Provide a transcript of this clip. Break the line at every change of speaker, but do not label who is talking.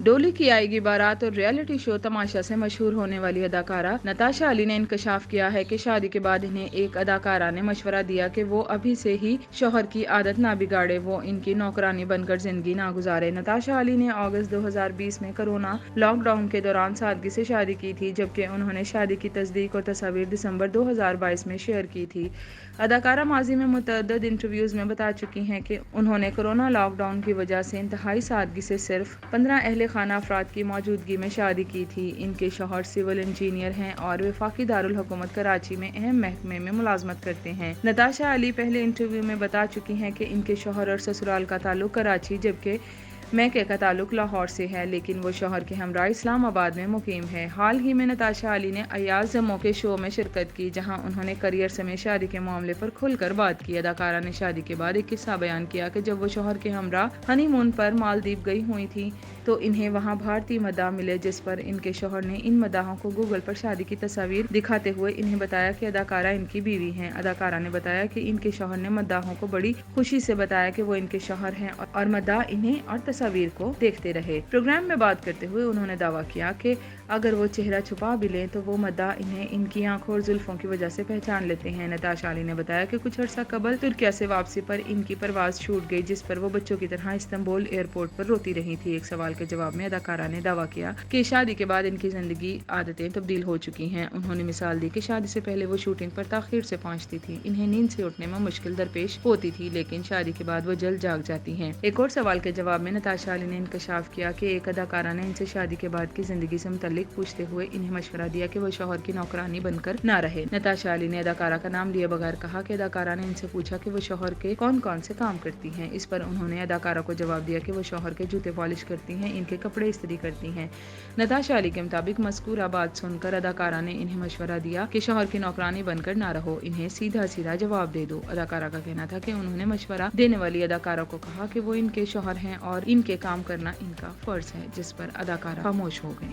ڈولی کی آئے گی بارات اور ریئلٹی شو تماشا سے مشہور ہونے والی اداکارہ نتاشا علی نے انکشاف کیا ہے کہ شادی کے بعد انہیں ایک اداکارہ نے مشورہ دیا کہ وہ ابھی سے ہی شوہر کی عادت نہ بگاڑے، وہ ان کی نوکرانی بن کر زندگی نہ گزارے۔ نتاشا علی نے اگست 2020 میں کورونا لاک ڈاؤن کے دوران سادگی سے شادی کی تھی، جبکہ انہوں نے شادی کی تصدیق اور تصاویر دسمبر 2022 میں شیئر کی تھی۔ اداکارہ ماضی میں متعدد انٹرویوز میں بتا چکی ہیں کہ انہوں نے کورونا لاک ڈاؤن کی وجہ سے انتہائی سادگی سے صرف 15 اہل خانہ افراد کی موجودگی میں شادی کی تھی۔ ان کے شوہر سول انجینئر ہیں اور وفاقی دارالحکومت کراچی میں اہم محکمے میں ملازمت کرتے ہیں۔ نتاشا علی پہلے انٹرویو میں بتا چکی ہیں کہ ان کے شوہر اور سسرال کا تعلق کراچی جبکہ میکے کا تعلق لاہور سے ہے، لیکن وہ شوہر کے ہمراہ اسلام آباد میں مقیم ہے۔ حال ہی میں نتاشا علی نے ایاز زمو کے شو میں شرکت کی، جہاں انہوں نے کیریئر سمیت شادی کے معاملے پر کھل کر بات کی۔ اداکارہ نے شادی کے بعد ایک قصہ بیان کیا کہ جب وہ شوہر کے ہمراہ ہنی مون پر مالدیپ گئی ہوئی تھیں تو انہیں وہاں بھارتی مداح ملے، جس پر ان کے شوہر نے ان مداحوں کو گوگل پر شادی کی تصاویر دکھاتے ہوئے انہیں بتایا کہ اداکارہ ان کی بیوی ہیں۔ اداکارہ نے بتایا کہ ان کے شوہر نے مداحوں کو بڑی خوشی سے بتایا کہ وہ ان کے شوہر ہیں اور مداح انہیں اور تصاویر کو دیکھتے رہے۔ پروگرام میں بات کرتے ہوئے انہوں نے دعویٰ کیا کہ اگر وہ چہرہ چھپا بھی لیں تو وہ مداح انہیں ان کی آنکھوں اور زلفوں کی وجہ سے پہچان لیتے ہیں۔ نتاشا علی نے بتایا کہ کچھ عرصہ قبل ترکیہ سے واپسی پر ان کی پرواز چھوٹ گئی، جس پر وہ بچوں کی طرح استنبول ایئرپورٹ پر روتی رہی تھی۔ ایک سوال کے جواب میں اداکارہ نے دعویٰ کیا کہ شادی کے بعد ان کی زندگی عادتیں تبدیل ہو چکی ہیں۔ انہوں نے مثال دی کہ شادی سے پہلے وہ شوٹنگ پر تاخیر سے پہنچتی تھیں، انہیں نیند سے اٹھنے میں مشکل درپیش ہوتی تھی، لیکن شادی کے بعد وہ جلد جاگ جاتی ہیں۔ ایک اور سوال کے جواب میں نتاشا علی نے انکشاف کیا کہ ایک اداکارہ نے ان سے شادی کے بعد کی زندگی سے متعلق پوچھتے ہوئے انہیں مشورہ دیا کہ وہ شوہر کی نوکرانی بن کر نہ رہے۔ نتاشا علی نے اداکارہ کا نام لیے بغیر کہا کہ اداکارہ نے ان سے پوچھا کہ وہ شوہر کے کون کون سے کام کرتی ہیں۔ اس پر انہوں نے اداکارہ کو جواب دیا کہ وہ شوہر کے جوتے پالش کرتی ہیں، ان کے کپڑے استری کرتی ہیں۔ نتاشا علی کے مطابق مذکورہ بات سن کر اداکارہ نے انہیں مشورہ دیا کہ شوہر کی نوکرانی بن کر نہ رہو، انہیں سیدھا سیدھا جواب دے دو۔ اداکارہ کا کہنا تھا کہ انہوں نے مشورہ دینے والی اداکارہ کو کہا کہ وہ ان کے شوہر ہیں اور ان کے کام کرنا ان کا فرض ہے، جس پر اداکارہ خاموش ہو گئیں۔